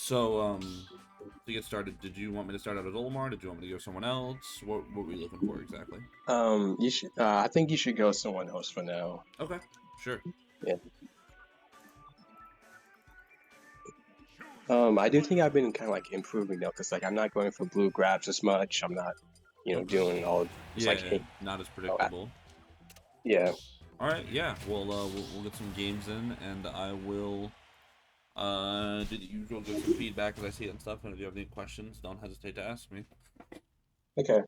To get started, did you want me to start out as Olimar? Did you want me to go someone else? What were you looking for exactly? You should. I think you should go someone else for now. Okay, sure. Yeah. I do think I've been kind of like improving though, because like I'm not going for blue grabs as much. I'm not, Okay. doing all. It's like, Yeah, hey, not as oh, predictable. yeah. All right, yeah. We'll get some games in, and I will. Did you go give some feedback as I see it and stuff? And if you have any questions, don't hesitate to ask me. Okay.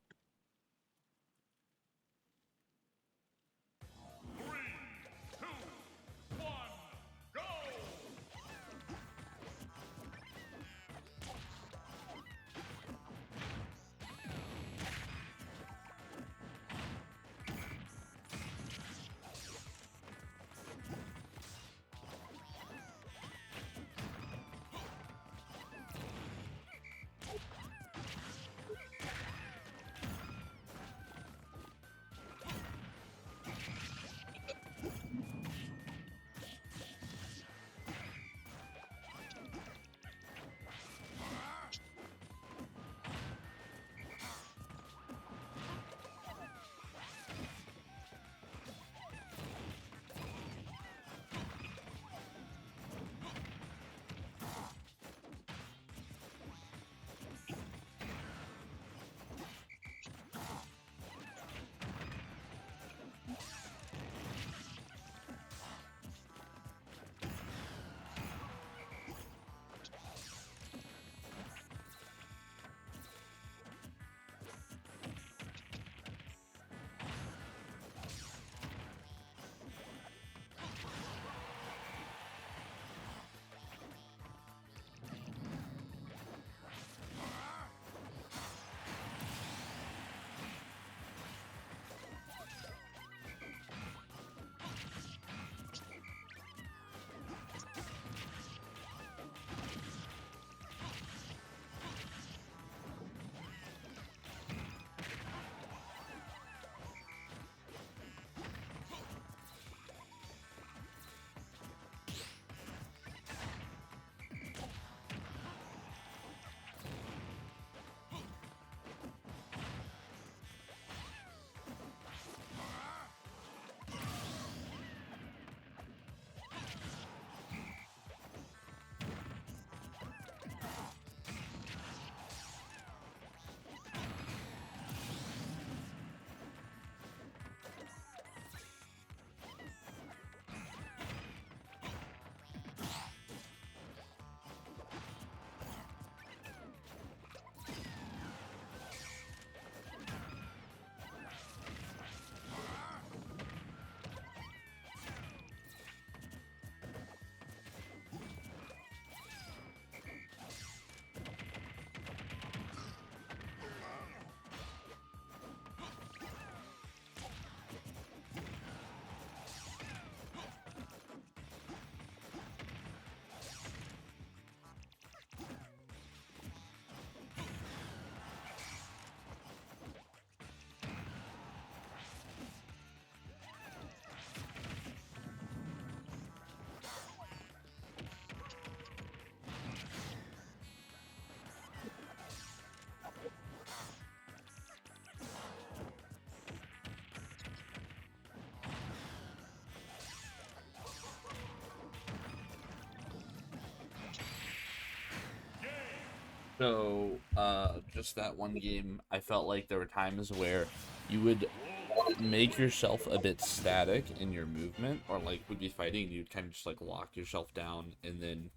Just that one game, I felt like there were times where you would make yourself a bit static in your movement, or like would be fighting, and you'd kind of just like lock yourself down and then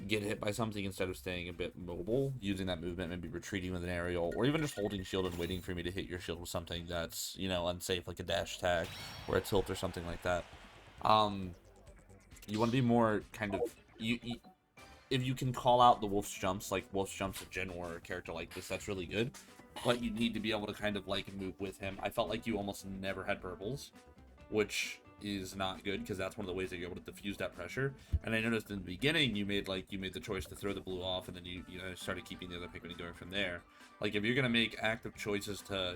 get hit by something instead of staying a bit mobile, using that movement, maybe retreating with an aerial, or even just holding shield and waiting for me to hit your shield with something that's, unsafe, like a dash attack or a tilt or something like that. Um, you want to be more kind of you if you can call out the Wolf's jumps, like Wolf's jumps a Gen or a character like this, that's really good. But you need to be able to kind of like move with him. I felt like you almost never had burbles, which is not good because that's one of the ways that you're able to diffuse that pressure. And I noticed in the beginning you made the choice to throw the blue off, and then you started keeping the other Pikmin and going from there. Like if you're gonna make active choices to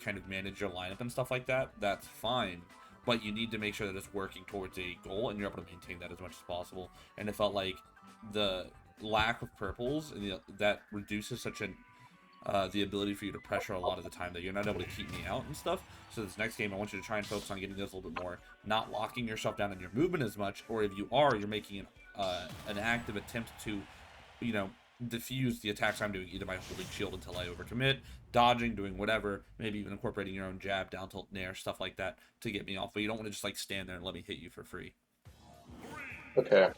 kind of manage your lineup and stuff like that, that's fine. But you need to make sure that it's working towards a goal and you're able to maintain that as much as possible. And it felt like the lack of purples and that reduces such an the ability for you to pressure a lot of the time that you're not able to keep me out and stuff. So this next game, I want you to try and focus on getting those a little bit more, not locking yourself down in your movement as much, or if you are, you're making an active attempt to, you know, diffuse the attacks I'm doing, either by holding shield until I overcommit, dodging, doing whatever, maybe even incorporating your own jab, down tilt, nair, stuff like that to get me off. But you don't want to just like stand there and let me hit you for free. Okay.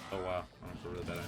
Oh wow, I don't know really bad.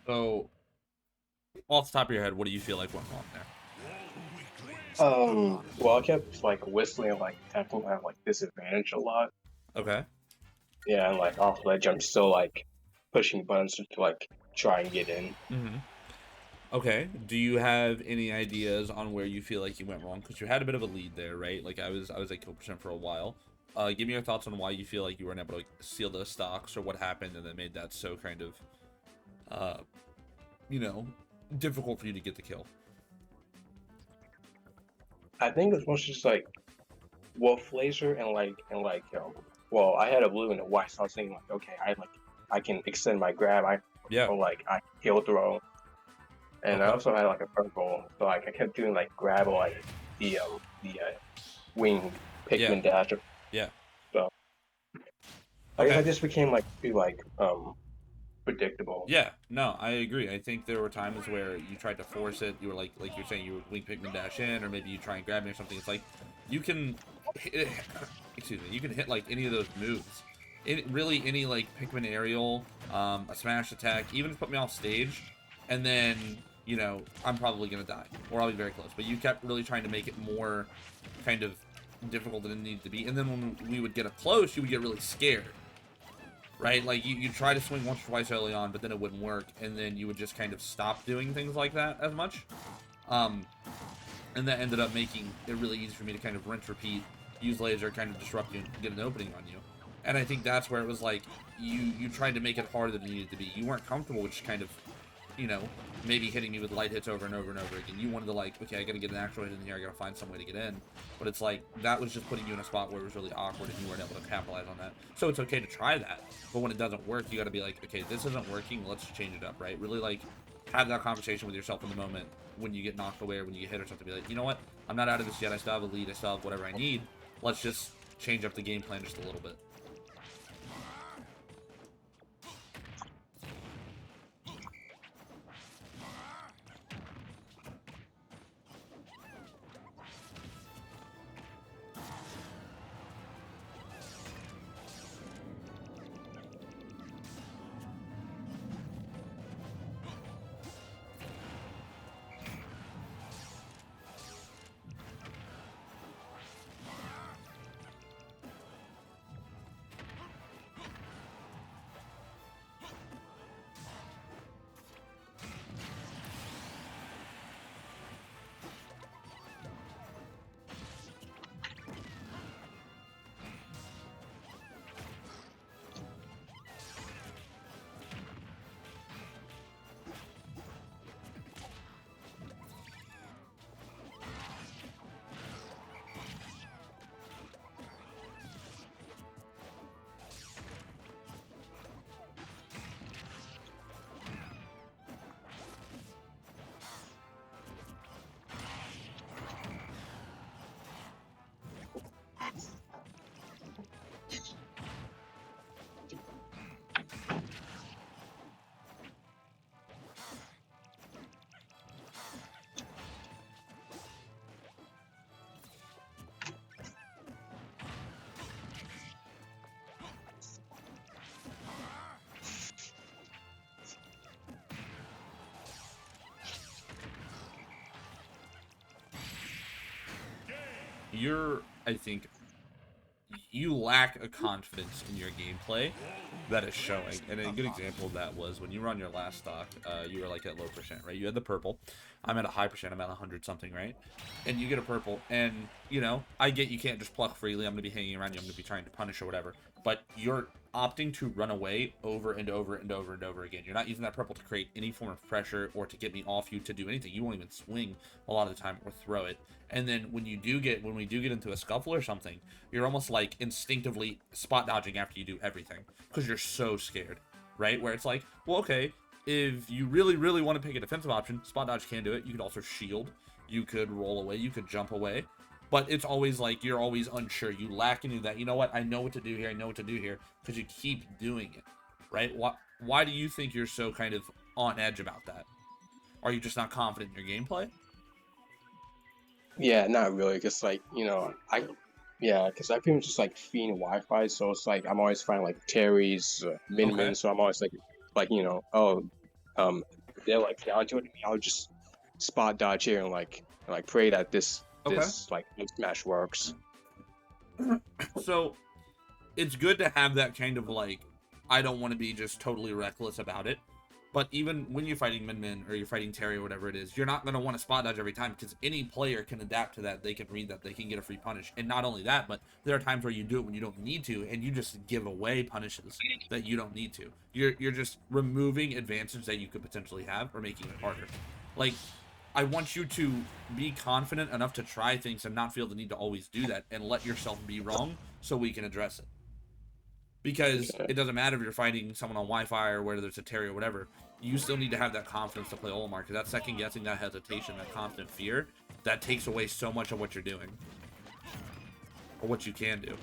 So, off the top of your head, what do you feel like went wrong there? Well, I kept like whistling, and, like attacking at like disadvantage a lot. Okay. Yeah, and like off ledge, I'm still like pushing buttons to like try and get in. Mm-hmm. Okay. Do you have any ideas on where you feel like you went wrong? Because you had a bit of a lead there, right? Like I was at kill percent for a while. Give me your thoughts on why you feel like you weren't able to like, seal those stocks, or what happened, and that made that so kind of, uh, you know, difficult for you to get the kill. I think it's mostly just like wolf laser and well, I had a blue and a white, so I was thinking like, okay, I can extend my grab, Yeah. or like I heal throw. and I Okay. also had like a purple. So like I kept doing like grab or like the wing Yeah. Pikmin dash. Yeah. So I guess I Okay. just became like too like predictable. Yeah, no, I agree. I think there were times where you tried to force it. You were like you're saying, you would wing Pikmin dash in, or maybe you try and grab me or something. It's like you can hit, excuse me, you can hit like any of those moves. Really any like Pikmin aerial, a smash attack, even to put me off stage, and then I'm probably gonna die or I'll be very close. But you kept really trying to make it more kind of difficult than it needed to be. And then when we would get up close, you would get really scared, right? Like you try to swing once or twice early on, but then it wouldn't work, and then you would just kind of stop doing things like that as much. Um, and that ended up making it really easy for me to kind of rinse, repeat, use laser, kind of disrupt you, and get an opening on you. And I think that's where it was like you tried to make it harder than it needed to be. You weren't comfortable with just kind of, you know, maybe hitting me with light hits over and over and over again. You wanted to like, okay, I gotta get an actual hit in here, I gotta find some way to get in. But it's like, that was just putting you in a spot where it was really awkward and you weren't able to capitalize on that. So it's okay to try that, but when it doesn't work, you gotta be like, okay, this isn't working, let's change it up, right? Really like, have that conversation with yourself in the moment when you get knocked away or when you get hit or something. Be like, you know what, I'm not out of this yet, I still have a lead, I still have whatever I need. Let's just change up the game plan just a little bit. I think, you lack a confidence in your gameplay that is showing. And a good example of that was when you were on your last stock, you were like at low percent, right? You had the purple. I'm at a high percent. I'm at 100 something, right? And you get a purple, and I get you can't just pluck freely. I'm gonna be hanging around you. I'm gonna be trying to punish or whatever. But you're opting to run away over and over and over and over again. You're not using that purple to create any form of pressure or to get me off you to do anything. You won't even swing a lot of the time or throw it. And then when we do get into a scuffle or something, you're almost like instinctively spot dodging after you do everything because you're so scared, right? Where it's like, well, okay, if you really, really want to pick a defensive option, spot dodge can do it. You could also shield. You could roll away. You could jump away. But it's always like you're always unsure. You lack into that. You know what? I know what to do here. I know what to do here because you keep doing it, right? Why do you think you're so kind of on edge about that? Are you just not confident in your gameplay? Yeah, not really, because like yeah, because I pretty much just like fiend Wi-Fi, so it's like I'm always finding like Terry's Min Okay. Min, so I'm always like oh, um, they're like challenging me, I'll just spot dodge here and like pray that Okay. this like smash works. So it's good to have that kind of like, I don't want to be just totally reckless about it. But even when you're fighting Min Min or you're fighting Terry or whatever it is, you're not going to want to spot dodge every time because any player can adapt to that. They can read that. They can get a free punish. And not only that, but there are times where you do it when you don't need to, and you just give away punishes that you don't need to. You're just removing advantage that you could potentially have or making it harder. Like, I want you to be confident enough to try things and not feel the need to always do that and let yourself be wrong so we can address it. Because Yeah. it doesn't matter if you're fighting someone on Wi-Fi or whether it's a Terry or whatever. you still need to have that confidence to play Olimar, because that second guessing, that hesitation, that constant fear, that takes away so much of what you're doing. Or what you can do.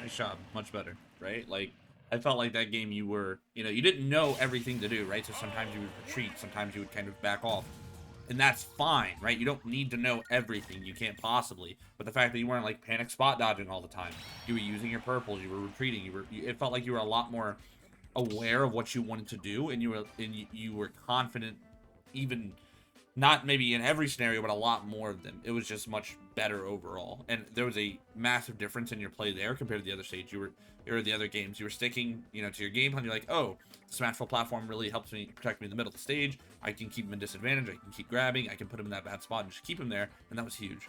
Nice job. Much better, right? Like, I felt like that game you were, you didn't know everything to do, right? So sometimes you would retreat, sometimes you would kind of back off. And that's fine, right? You don't need to know everything. You can't possibly. But the fact that you weren't, like, panic spot dodging all the time. You were using your purples, you were retreating, it felt like you were a lot more aware of what you wanted to do, and you were confident, even not maybe in every scenario, but a lot more of them. It was just much better overall, and there was a massive difference in your play there compared to the other stage. Or the other games, you were sticking, to your game plan. You're like, oh, the Smashville platform really helps me protect me in the middle of the stage. I can keep him in disadvantage. I can keep grabbing. I can put him in that bad spot and just keep him there, and that was huge.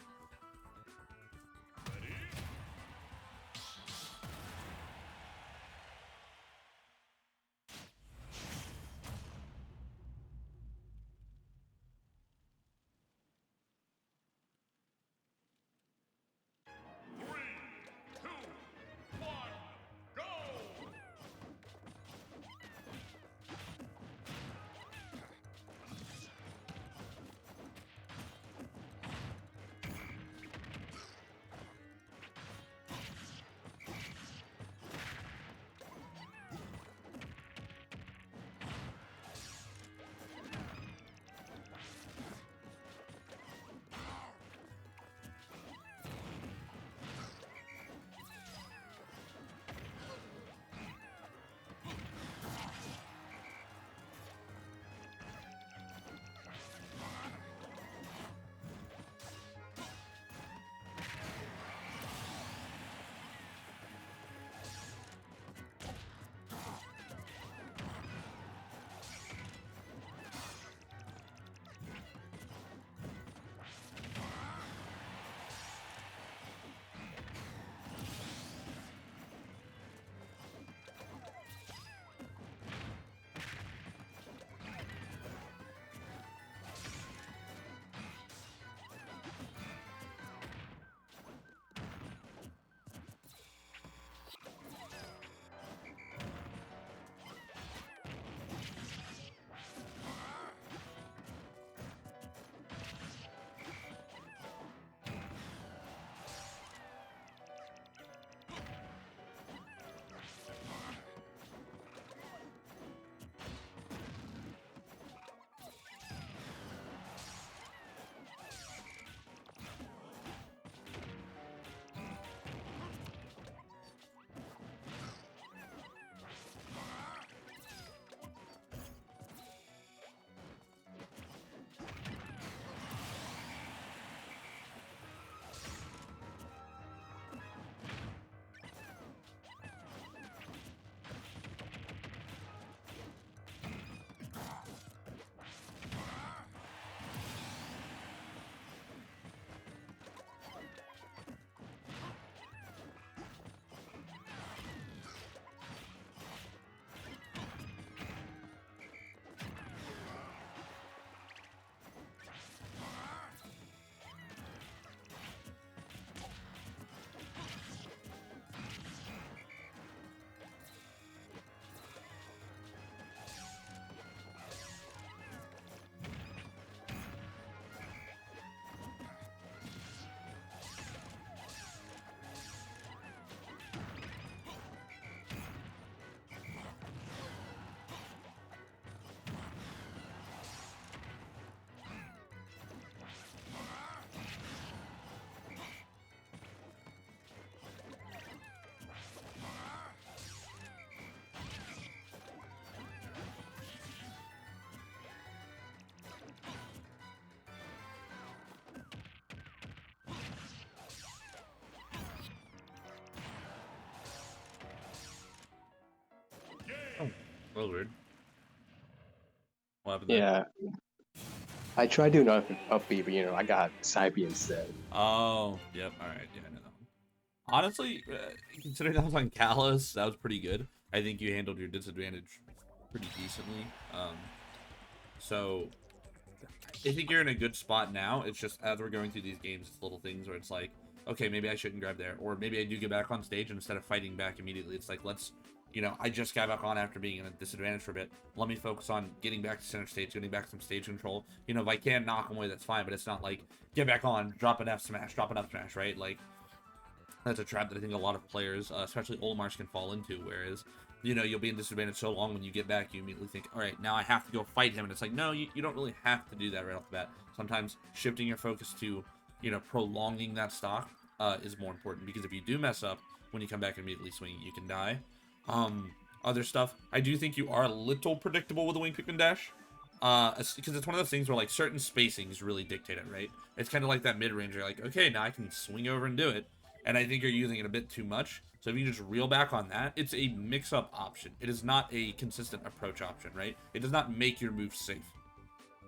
Oh, weird. What happened there? Yeah, I tried doing up B, but I got side B instead. Oh, yep. All right. Yeah, I know that one. Honestly, considering that was on Callus, that was pretty good. I think you handled your disadvantage pretty decently. So I think you're in a good spot now. It's just as we're going through these games, it's little things where it's like, okay, maybe I shouldn't grab there, or maybe I do get back on stage and instead of fighting back immediately, it's like I just got back on after being in a disadvantage for a bit. Let me focus on getting back to center stage, getting back some stage control. If I can knock them away, that's fine, but it's not like get back on, drop an F smash, right? Like that's a trap that I think a lot of players, especially Olimars, can fall into. Whereas, you'll be in disadvantage so long when you get back, you immediately think, all right, now I have to go fight him. And it's like, no, you don't really have to do that right off the bat. Sometimes shifting your focus to, prolonging that stock is more important. Because if you do mess up, when you come back and immediately swing, you can die. Other stuff, I do think you are a little predictable with the wing kick and dash. Because it's one of those things where, like, certain spacings really dictate it, right? It's kind of like that mid-range. You're like, okay, now I can swing over and do it. And I think you're using it a bit too much. So if you just reel back on that, it's a mix-up option. It is not a consistent approach option, right? It does not make your moves safe,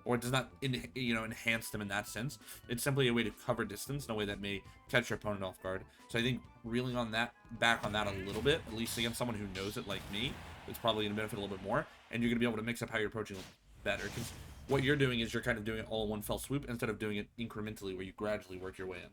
or it does not, enhance them in that sense. It's simply a way to cover distance in a way that may catch your opponent off guard. So I think reeling on that, back on that a little bit, at least against someone who knows it like me, it's probably going to benefit a little bit more. And you're going to be able to mix up how you're approaching better, because what you're doing is you're kind of doing it all in one fell swoop instead of doing it incrementally, where you gradually work your way in.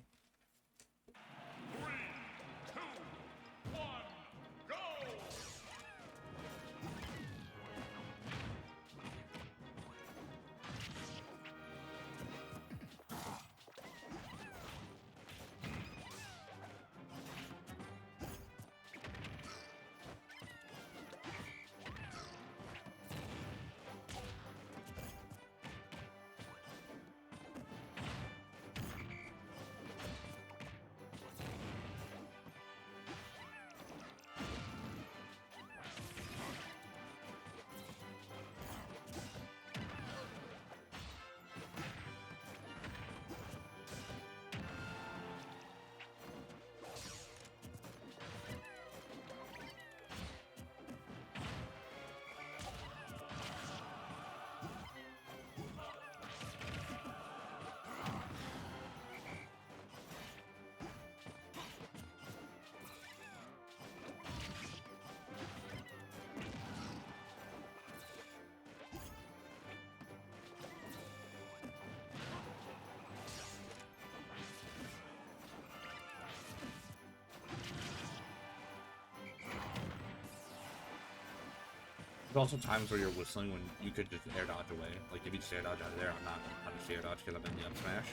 There's also times where you're whistling when you could just air dodge away. Like, if you just air dodge out of there, I'm not going to punish the air dodge because I'm in the up smash.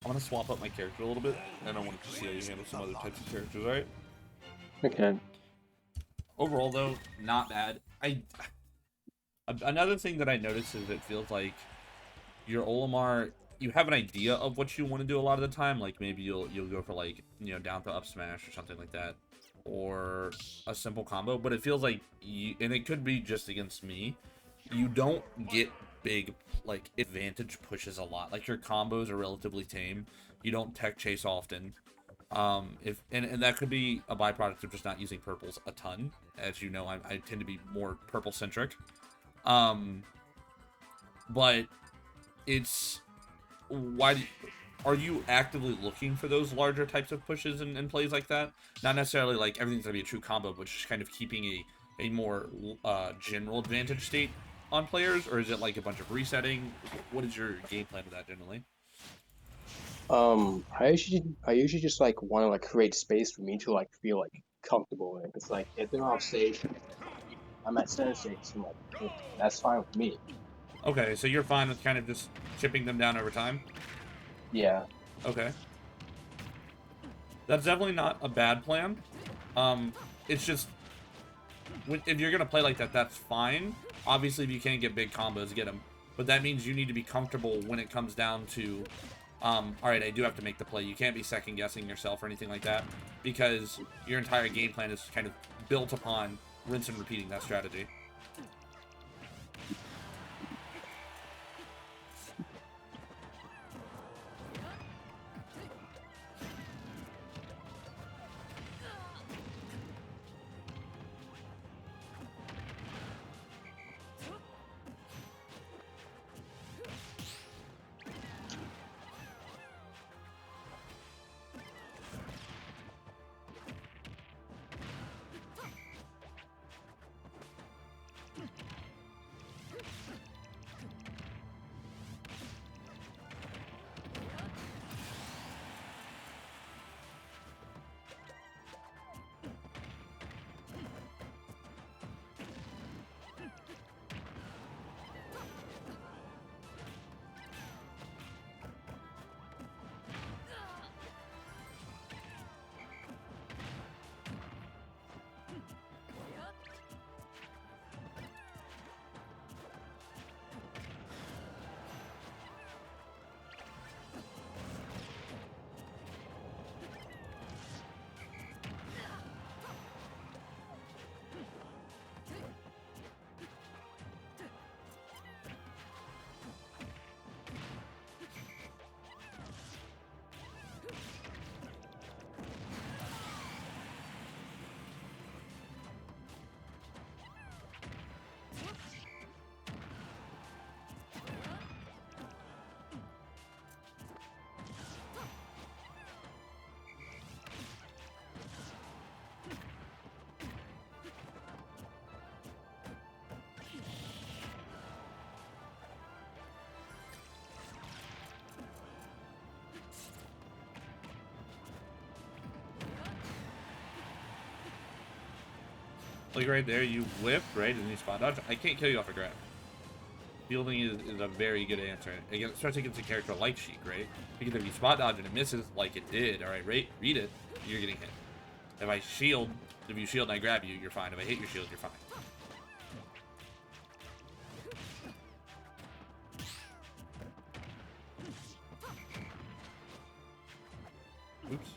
I'm going to swap up my character a little bit, and I want to see how you handle some other types of characters, alright? Okay. Overall, though, not bad. Another thing that I noticed is it feels like your Olimar, you have an idea of what you want to do a lot of the time. Like, maybe you'll go for, like, down to up smash or something like that, or a simple combo. But it feels like and it could be just against me, you don't get big, like, advantage pushes a lot. Like, your combos are relatively tame. You don't tech chase often. If and that could be a byproduct of just not using purples a ton. As you know, I tend to be more purple centric. Um, but it's why do, are you actively looking for those larger types of pushes and plays like that? Not necessarily like everything's gonna be a true combo, but just kind of keeping a more general advantage state on players, or is it like a bunch of resetting? What is your game plan with that generally? I usually just like want to like create space for me to like feel like comfortable in. It's like if they're off stage, I'm at center stage, so like that's fine with me. Okay, so you're fine with kind of just chipping them down over time. Yeah. Okay, that's definitely not a bad plan. Um, it's just if you're gonna play like that, that's fine. Obviously, if you can't get big combos, get them. But that means you need to be comfortable when it comes down to, all right, I do have to make the play. You can't be second guessing yourself or anything like that because your entire game plan is kind of built upon rinse and repeating that strategy. Like right there, you whip, right, and you spot dodge. I can't kill you off a grab. Fielding is a very good answer. Again, especially against a character like Sheik, right? Because if you spot dodge and it misses, like it did, alright, read it, you're getting hit. If I shield, if you shield and I grab you, you're fine. If I hit your shield, you're fine. Oops.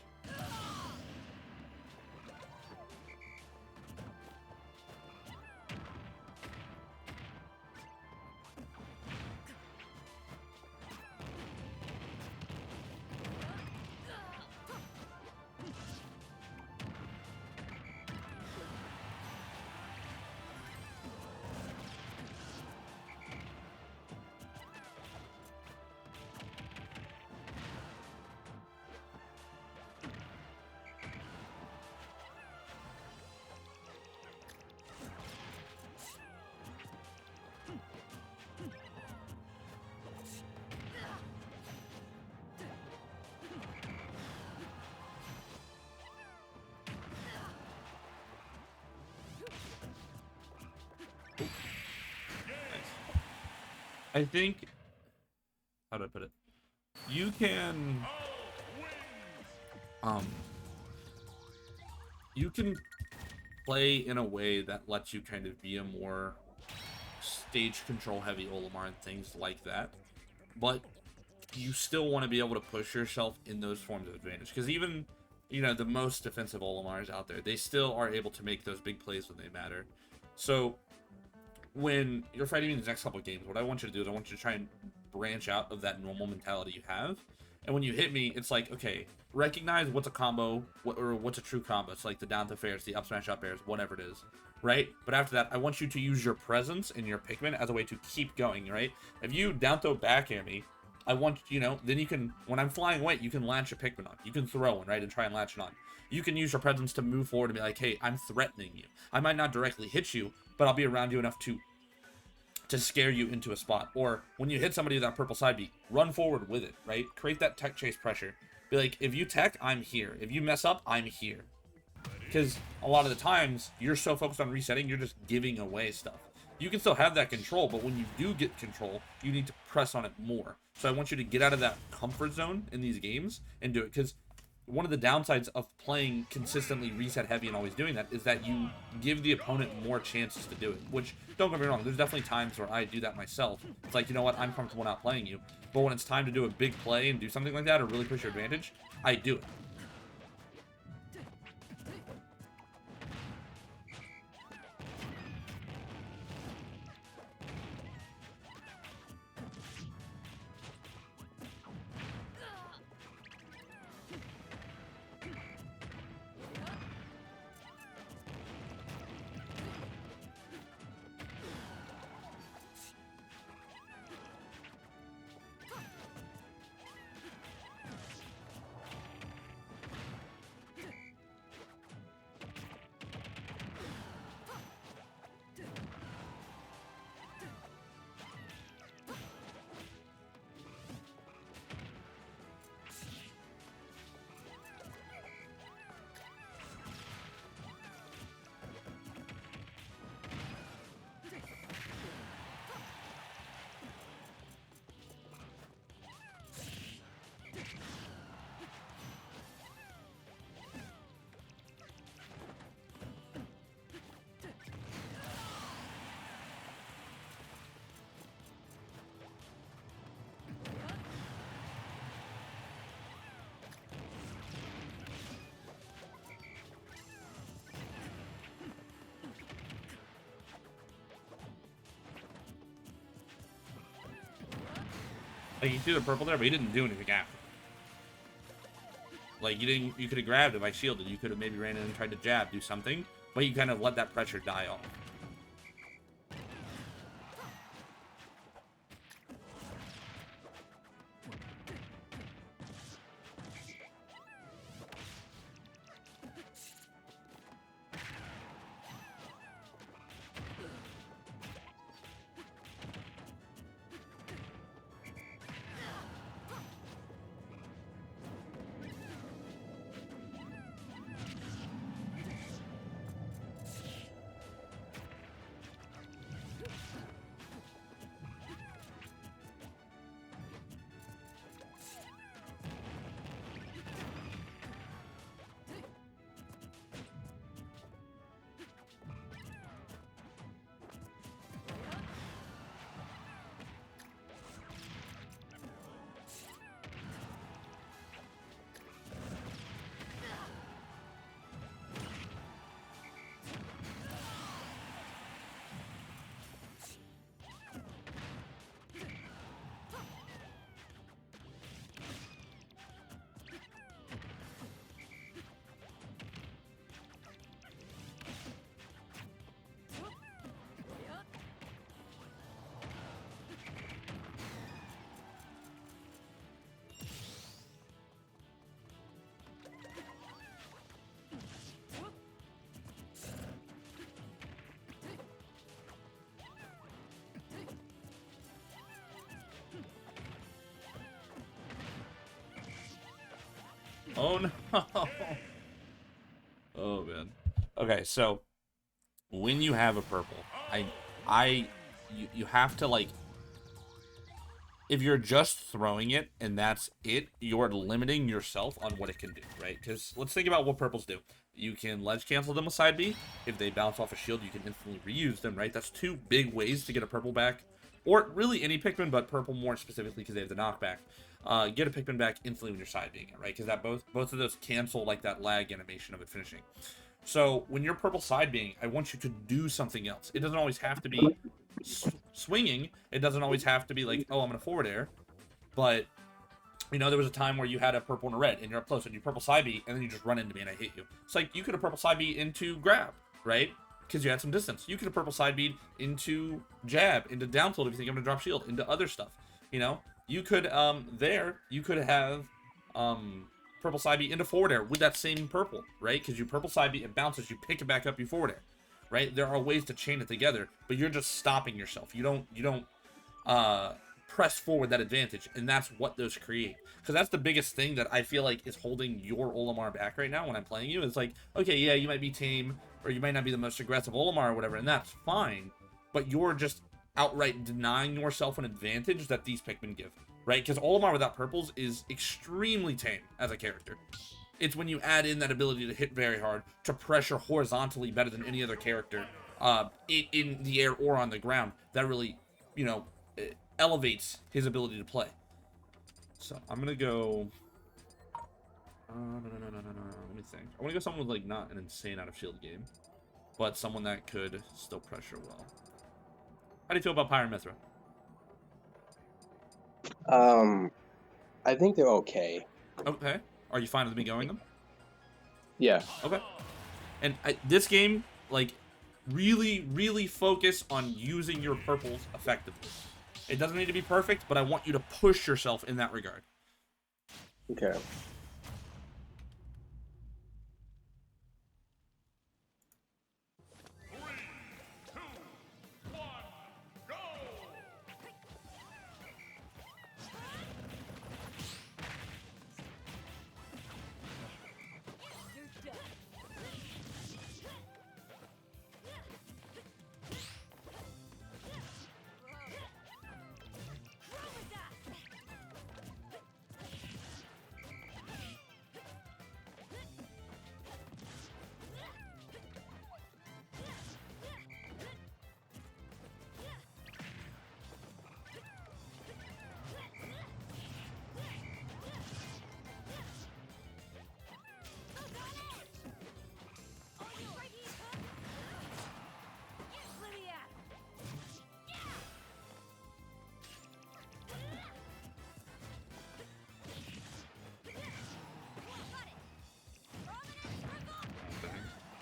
I think, how do I put it? You can, um, you can play in a way that lets you kind of be a more stage control heavy Olimar and things like that. But you still want to be able to push yourself in those forms of advantage. Because even, the most defensive Olimars out there, they still are able to make those big plays when they matter. So when you're fighting in the next couple of games, what I want you to do is I want you to try and branch out of that normal mentality you have And when you hit me, it's like, okay, recognize what's a combo, or what's a true combo. It's like the down to fairs, the up smash up airs, whatever it is, right? But after that, I want you to use your presence and your Pikmin as a way to keep going, right? If you down throw back at me, I want, then you can, when I'm flying away, you can latch a Pikmin on. You can throw one, right, and try and latch it on. You can use your presence to move forward and be like, hey, I'm threatening you. I might not directly hit you, but I'll be around you enough to scare you into a spot. Or when you hit somebody with that purple side beat, run forward with it, right? Create that tech chase pressure. Be like, if you tech, I'm here. If you mess up, I'm here. Because a lot of the times, you're so focused on resetting, you're just giving away stuff. You can still have that control, but when you do get control, you need to press on it more. So I want you to get out of that comfort zone in these games and do it. Because one of the downsides of playing consistently reset heavy and always doing that is that you give the opponent more chances to do it. Which, don't get me wrong, there's definitely times where I do that myself. It's like, you know what, I'm comfortable not playing you. But when it's time to do a big play and do something like that or really push your advantage, I do it. Like, you threw the purple there, but he didn't do anything after. Like, you could have grabbed it by shielded. You could have maybe ran in and tried to jab, do something, but you kind of let that pressure die off. Oh no. Oh man. Okay, so when you have a purple, you have to, like, if you're just throwing it and that's it, you're limiting yourself on what it can do, right? Because let's think about what purples do. You can ledge cancel them with side B. If they bounce off a shield, you can instantly reuse them, right? That's two big ways to get a purple back. Or really any Pikmin, but purple more specifically because they have the knockback. Get a Pikmin back instantly when you're side Bing it, right? Because that both of those cancel like that lag animation of it finishing. So when you're purple side being, I want you to do something else. It doesn't always have to be swinging. It doesn't always have to be like, oh, I'm gonna forward air. But You know, there was a time where you had a purple and a red, and you're up close, and you purple side B, and then you just run into me and I hit you. It's like you could have purple side B into grab, right? Because you had some distance. You could have purple side B into jab, into down tilt if you think I'm gonna drop shield, into other stuff. You know, you could you could have purple side B into forward air with that same purple, right? Because you purple side B, it bounces, you pick it back up, you forward air, right? There are ways to chain it together, but you're just stopping yourself. You don't press forward that advantage, and that's what those create. Because that's the biggest thing that I feel like is holding your Olimar back right now when I'm playing you. It's like, okay, yeah, you might be tame, or you might not be the most aggressive Olimar or whatever, and that's fine, but you're just outright denying yourself an advantage that these Pikmin give, right? Because Olimar without purples is extremely tame as a character. It's when you add in that ability to hit very hard, to pressure horizontally better than any other character, in the air or on the ground, that really, you know, elevates his ability to play. So I'm gonna go. No. Let me think. I want to go someone with like not an insane out of shield game, but someone that could still pressure well. How do you feel about Pyre and Mithra? I think they're okay. Okay. Are you fine with me going them? Yeah. Okay. And this game, like, really focus on using your purples effectively. It doesn't need to be perfect, but I want you to push yourself in that regard. Okay.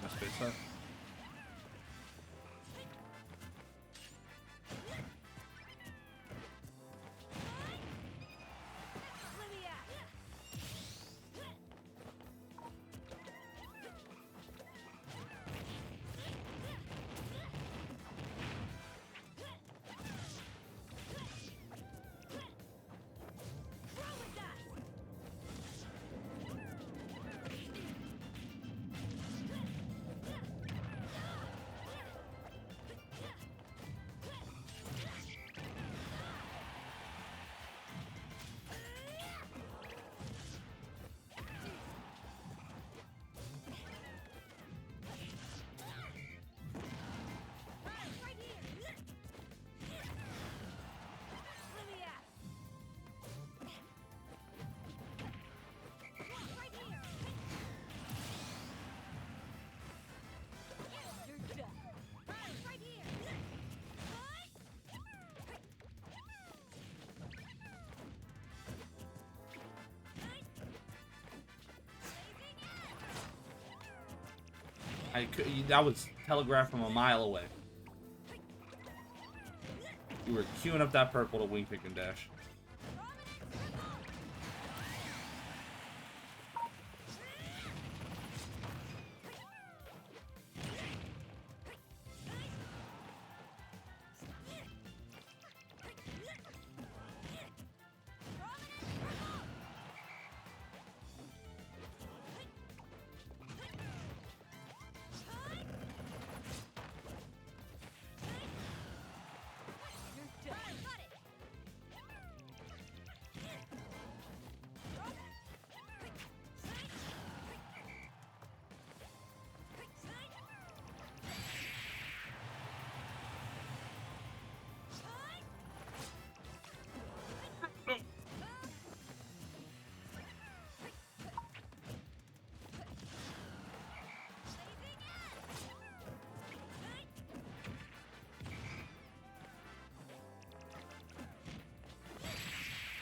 Let's face that. That was telegraphed from a mile away. You were queuing up that purple to wing kick and dash.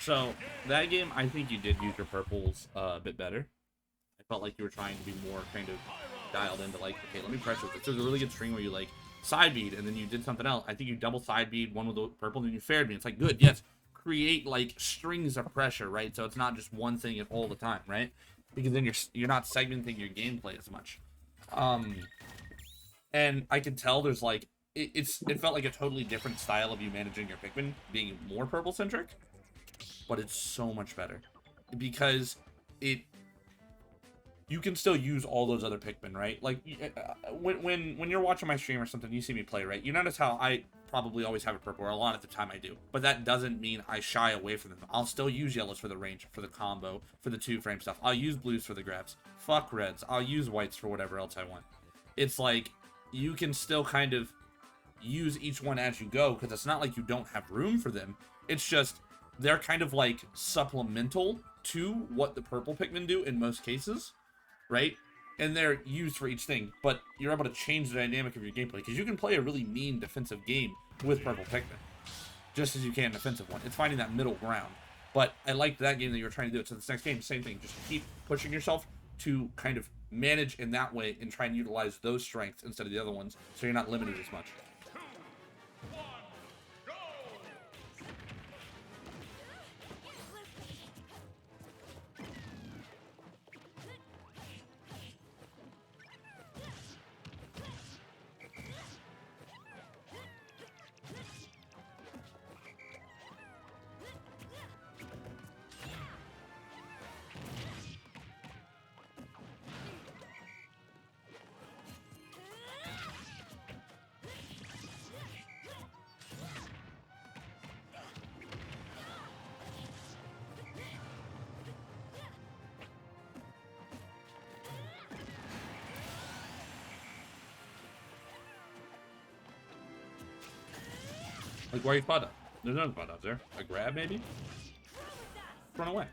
So that game, I think you did use your purples a bit better. I felt like you were trying to be more kind of dialed into like, okay, let me pressure this. There's a really good string where you like side bead and then you did something else. I think you double side bead one with the purple, then you fared me. It's like good, yes. Create like strings of pressure, right? So it's not just one thing at all the time, right? Because then you're not segmenting your gameplay as much. Um, and I can tell there's like it felt like a totally different style of you managing your Pikmin, being more purple centric, but it's so much better because it you can still use all those other Pikmin, right? Like when you're watching my stream or something, you see me play, right? You notice how I probably always have a purple, or a lot of the time I do, but that doesn't mean I shy away from them. I'll still use yellows for the range, for the combo, for the 2-frame stuff. I'll use blues for the grabs. Fuck reds. I'll use whites for whatever else I want. It's like you can still kind of use each one as you go because it's not like you don't have room for them. It's just they're kind of like supplemental to what the purple Pikmin do in most cases, right? And they're used for each thing, but you're able to change the dynamic of your gameplay because you can play a really mean defensive game with purple Pikmin, just as you can an offensive one. It's finding that middle ground. But I liked that game that you were trying to do it. So this next game, same thing. Just keep pushing yourself to kind of manage in that way and try and utilize those strengths instead of the other ones, so you're not limited as much. Like, where are you spot up? There's no spot up there. A grab, maybe? Run away.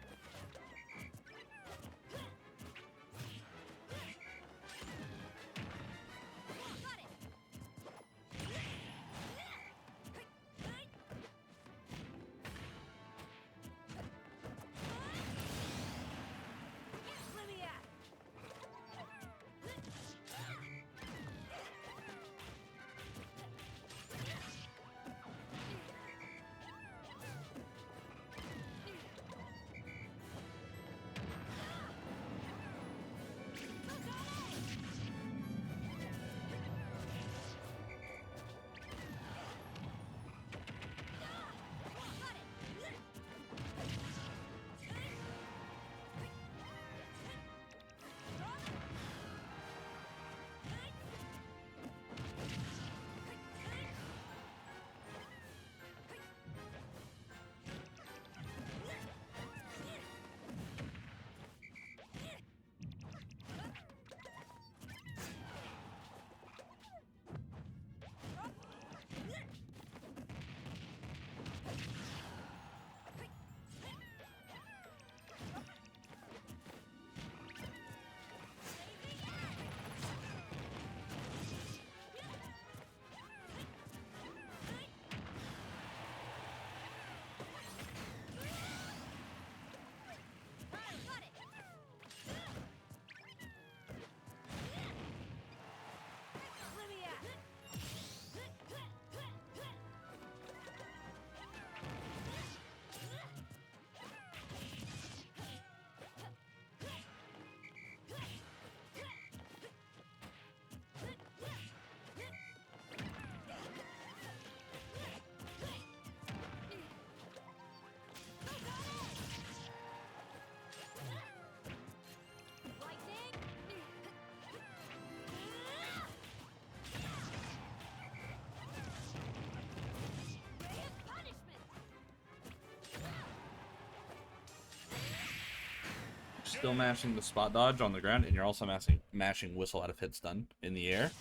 Still mashing the spot dodge on the ground, and you're also mashing whistle out of hit stun in the air.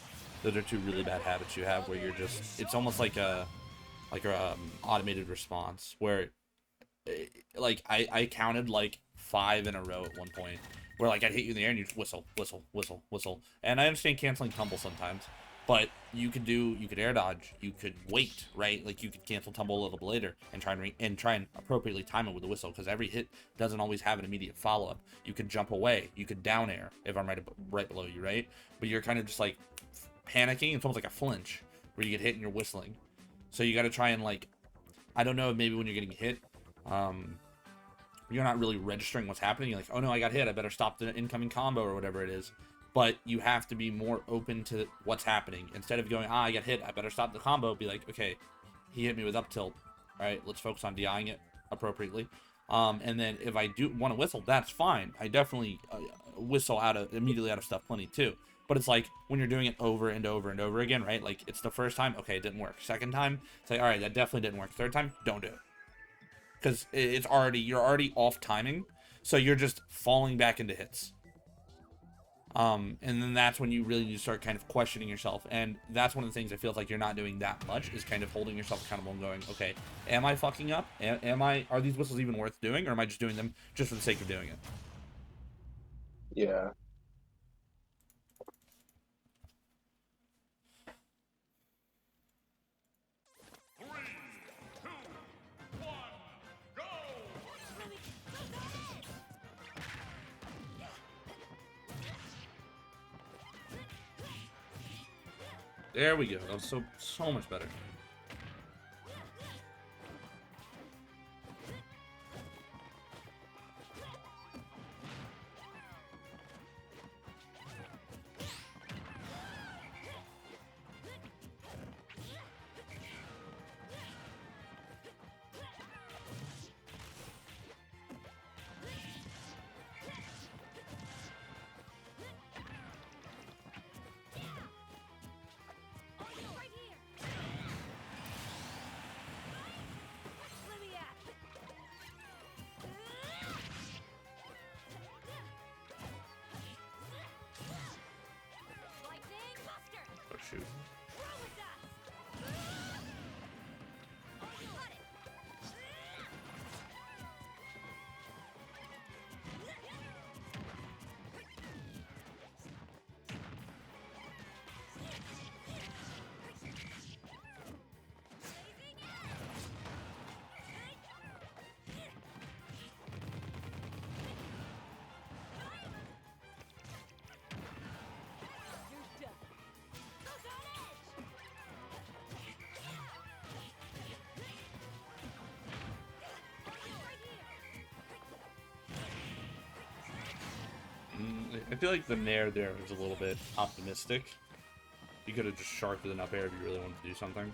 Those are two really bad habits you have where you're just, it's almost like a automated response where like I counted like 5 in a row at one point where like I'd hit you in the air and you just whistle, whistle, whistle, whistle. And I understand canceling tumble sometimes, But you could air dodge, you could wait, right? Like you could cancel tumble a little bit later and try and appropriately time it with the whistle, because every hit doesn't always have an immediate follow up. You could jump away, you could down air if I'm right below you, right? But you're kind of just like panicking. It's almost like a flinch where you get hit and you're whistling. So you got to try and, like, I don't know, maybe when you're getting hit, you're not really registering what's happening. You're like, oh no, I got hit, I better stop the incoming combo or whatever it is. But you have to be more open to what's happening. Instead of going, I got hit, I better stop the combo, be like, okay, he hit me with up tilt. All right, let's focus on DIing it appropriately. And then if I do want to whistle, that's fine. I definitely whistle immediately out of stuff plenty too. But it's like when you're doing it over and over and over again, right? Like it's the first time, okay, it didn't work. Second time, it's like, all right, that definitely didn't work. Third time, don't do it. Because you're already off timing. So you're just falling back into hits. And then that's when you really need to start kind of questioning yourself. And that's one of the things I feel like you're not doing that much, is kind of holding yourself accountable and going, okay, am I fucking up? Are these whistles even worth doing? Or am I just doing them just for the sake of doing it? Yeah. There we go. That was so much better. Oh, shoot. I feel like the nair there was a little bit optimistic. You could have just sharked with enough air if you really wanted to do something.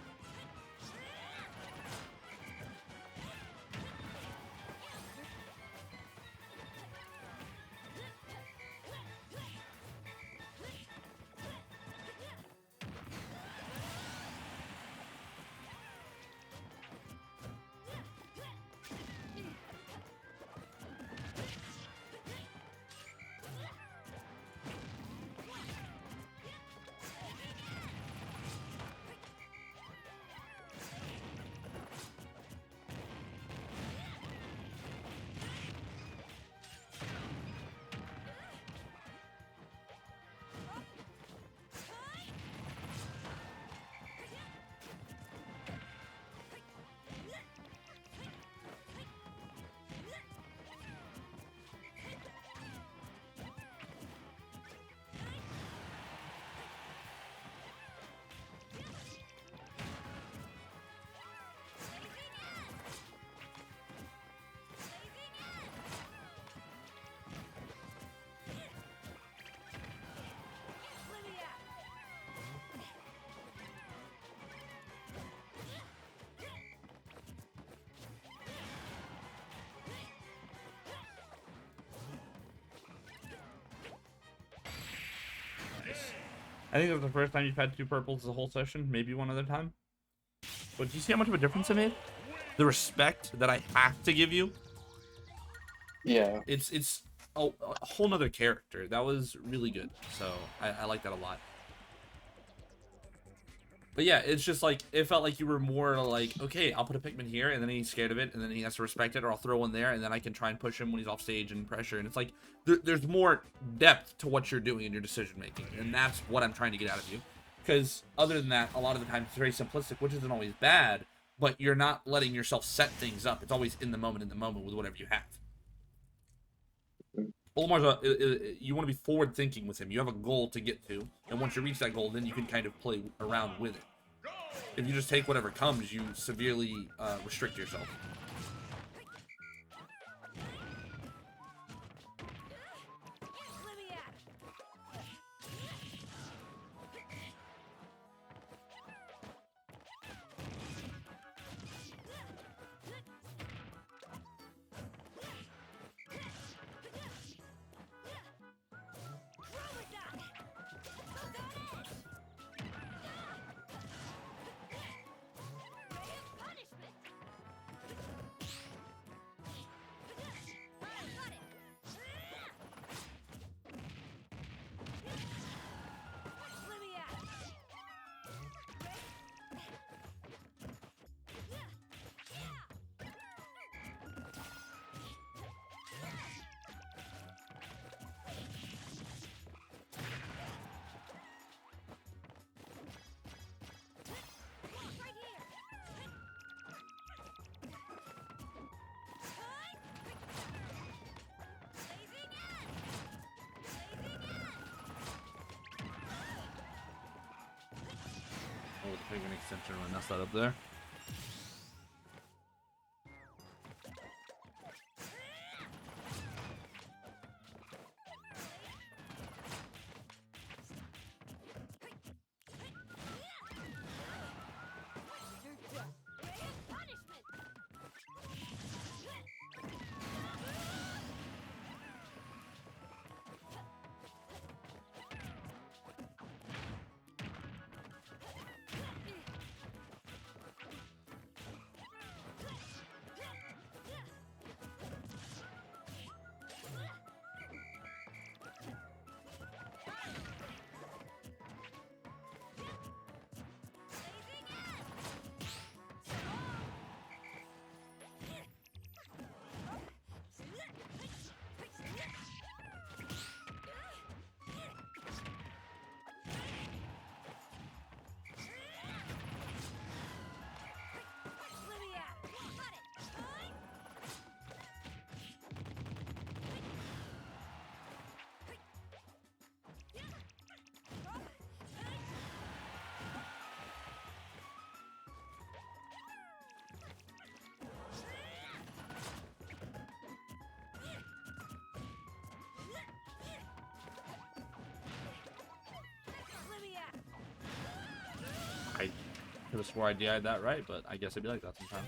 I think that's the first time you've had two purples the whole session, maybe one other time. But do you see how much of a difference it made? The respect that I have to give you. Yeah. It's a whole nother character. That was really good. So I like that a lot. But yeah, it's just like, it felt like you were more like, okay, I'll put a Pikmin here, and then he's scared of it, and then he has to respect it, or I'll throw one there, and then I can try and push him when he's off stage and pressure. And it's like, there's more depth to what you're doing in your decision making, and that's what I'm trying to get out of you. Because other than that, a lot of the time it's very simplistic, which isn't always bad, but you're not letting yourself set things up. It's always in the moment with whatever you have. Olimar's you want to be forward thinking with him. You have a goal to get to, and once you reach that goal, then you can kind of play around with it. If you just take whatever comes, you severely restrict yourself. Oh, the figure extension really messed that up there. I could have swore I DI'd that right, but I guess it'd be like that sometimes.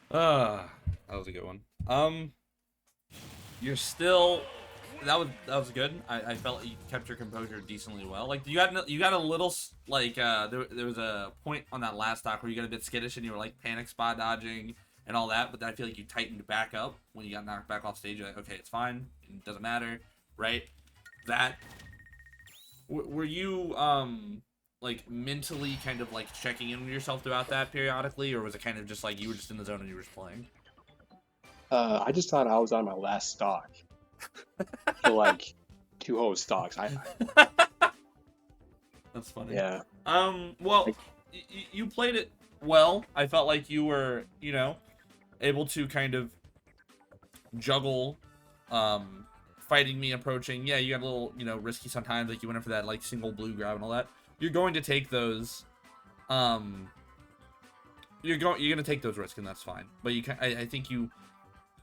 That was a good one. You're still that was good. I felt you kept your composure decently well. Like you got a little like there was a point on that last stock where you got a bit skittish and you were like panic spot dodging and all that, but then I feel like you tightened back up when you got knocked back off stage. You're like, okay, it's fine, it doesn't matter, right? That were you like mentally kind of like checking in with yourself throughout that periodically, or was it kind of just like you were just in the zone and you were just playing? I just thought I was on my last stock for like two whole stocks. That's funny. Yeah. Well, Like, you played it well. I felt like you were, able to kind of juggle, fighting me, approaching. Yeah, you got a little, risky sometimes. Like you went in for that like single blue grab and all that. You're going to take those. You're gonna take those risks, and that's fine. But you can. I think you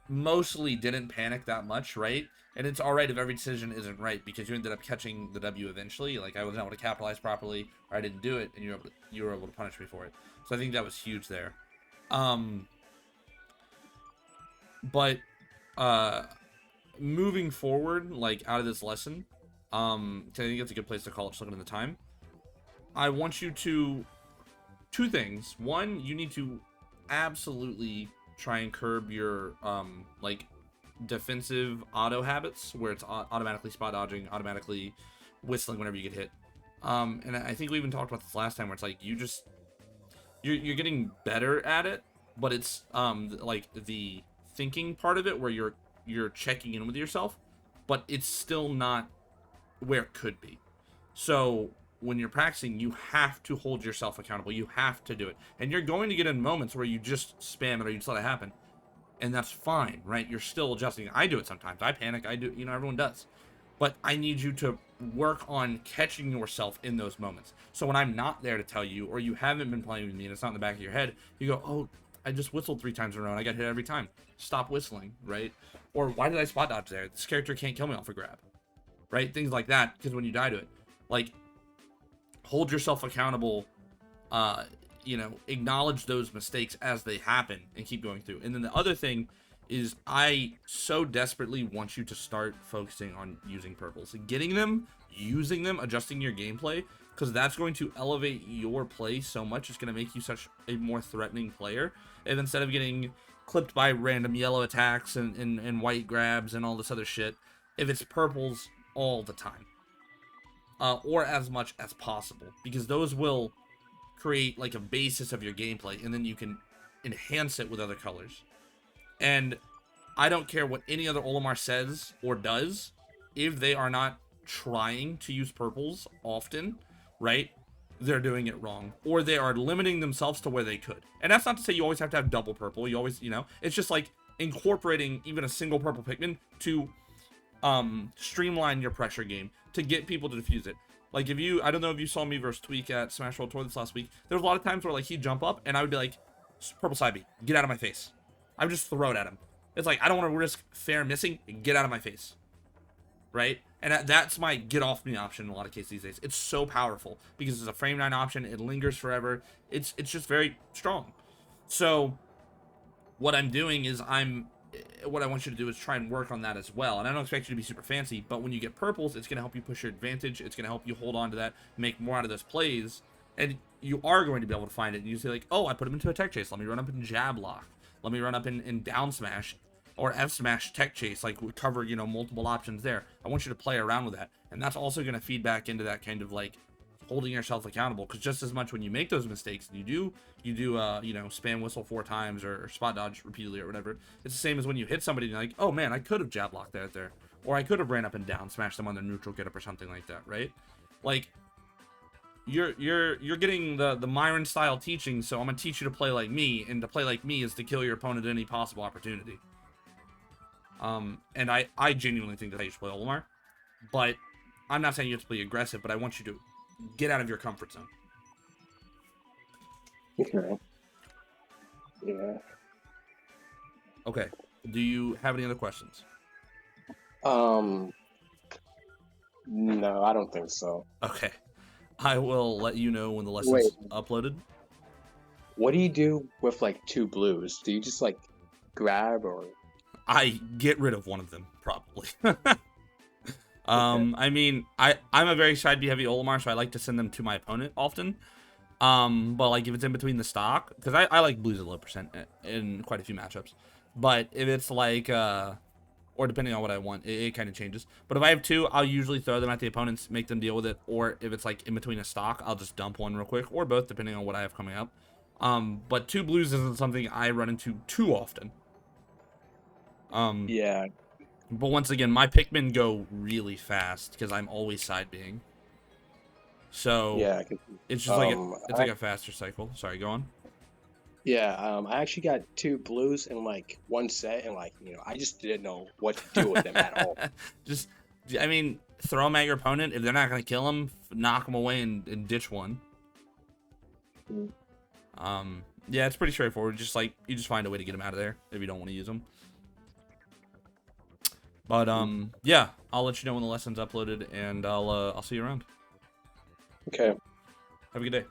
mostly didn't panic that much, right? And it's alright if every decision isn't right because you ended up catching the W eventually. Like I wasn't able to capitalize properly, or I didn't do it, and you were able to punish me for it. So I think that was huge there. But moving forward, like out of this lesson, I think it's a good place to call it. Just looking at the time, I want you to two things. One, you need to absolutely try and curb your like defensive auto habits where it's automatically spot dodging, automatically whistling whenever you get hit. And I think we even talked about this last time where it's like you're getting better at it, but it's like the thinking part of it where you're checking in with yourself, but it's still not where it could be. So when you're practicing, you have to hold yourself accountable. You have to do it. And you're going to get in moments where you just spam it or you just let it happen. And that's fine, right? You're still adjusting. I do it sometimes. I panic. I do, everyone does. But I need you to work on catching yourself in those moments. So when I'm not there to tell you, or you haven't been playing with me and it's not in the back of your head, you go, oh, I just whistled 3 times in a row and I got hit every time. Stop whistling, right? Or why did I spot dodge there? This character can't kill me off a grab, right? Things like that, because when you die to it, like, hold yourself accountable, acknowledge those mistakes as they happen and keep going through. And then the other thing is I so desperately want you to start focusing on using purples, getting them, using them, adjusting your gameplay, because that's going to elevate your play so much. It's going to make you such a more threatening player. And instead of getting clipped by random yellow attacks and white grabs and all this other shit, if it's purples all the time. Or as much as possible, because those will create like a basis of your gameplay, and then you can enhance it with other colors. And I don't care what any other Olimar says or does, if they are not trying to use purples often, right? They're doing it wrong, or they are limiting themselves to where they could. And that's not to say you always have to have double purple. You always, it's just like incorporating even a single purple Pikmin to streamline your pressure game to get people to defuse it. Like I don't know if you saw me versus Tweak at Smash World Tour this last week. There was a lot of times where like he'd jump up and I would be like, purple side B, get out of my face. I would just throw it at him. It's like, I don't want to risk fair missing, get out of my face. Right? And that's my get off me option in a lot of cases these days. It's so powerful because it's a frame 9 option, it lingers forever. It's just very strong. So what I'm doing is what I want you to do is try and work on that as well. And I don't expect you to be super fancy, but when you get purples, it's going to help you push your advantage. It's going to help you hold on to that, make more out of those plays, and you are going to be able to find it. And you say like, oh, I put him into a tech chase. Let me run up in jab lock. Let me run up in down smash or F smash tech chase. Like we cover, multiple options there. I want you to play around with that. And that's also going to feed back into that kind of like holding yourself accountable, because just as much when you make those mistakes and you do spam whistle 4 times or spot dodge repeatedly or whatever, it's the same as when you hit somebody and you're like, oh man, I could have jab locked there, or I could have ran up and down smashed them on their neutral get up or something like that, right? Like you're getting the Myron style teaching, so I'm gonna teach you to play like me, and to play like me is to kill your opponent at any possible opportunity. And I genuinely think that I should play Olimar, but I'm not saying you have to play aggressive, but I want you to get out of your comfort zone. Okay. Yeah. Okay. Do you have any other questions? No, I don't think so. Okay. I will let you know when the lesson's uploaded. What do you do with like two blues? Do you just like grab or I get rid of one of them probably. okay? I mean, I'm a very side B heavy Olimar, so I like to send them to my opponent often. But like if it's in between the stock, because I like blues at low percent in quite a few matchups. But if it's like or depending on what I want, it kind of changes. But if I have two, I'll usually throw them at the opponents, make them deal with it. Or if it's like in between a stock, I'll just dump one real quick, or both, depending on what I have coming up. But two blues isn't something I run into too often. Um, Yeah, but once again, my Pikmin go really fast because I'm always side being. So yeah. it's just like Um, it's I, like a faster cycle. Sorry, go on. yeah. I actually got two blues in like one set, and like I just didn't know what to do with them at all. Just, I mean, throw them at your opponent. If they're not gonna kill them, knock them away and ditch one. Mm. Yeah, it's pretty straightforward. Just like you just find a way to get them out of there if you don't want to use them. But yeah, I'll let you know when the lesson's uploaded, and I'll see you around. Okay. Have a good day.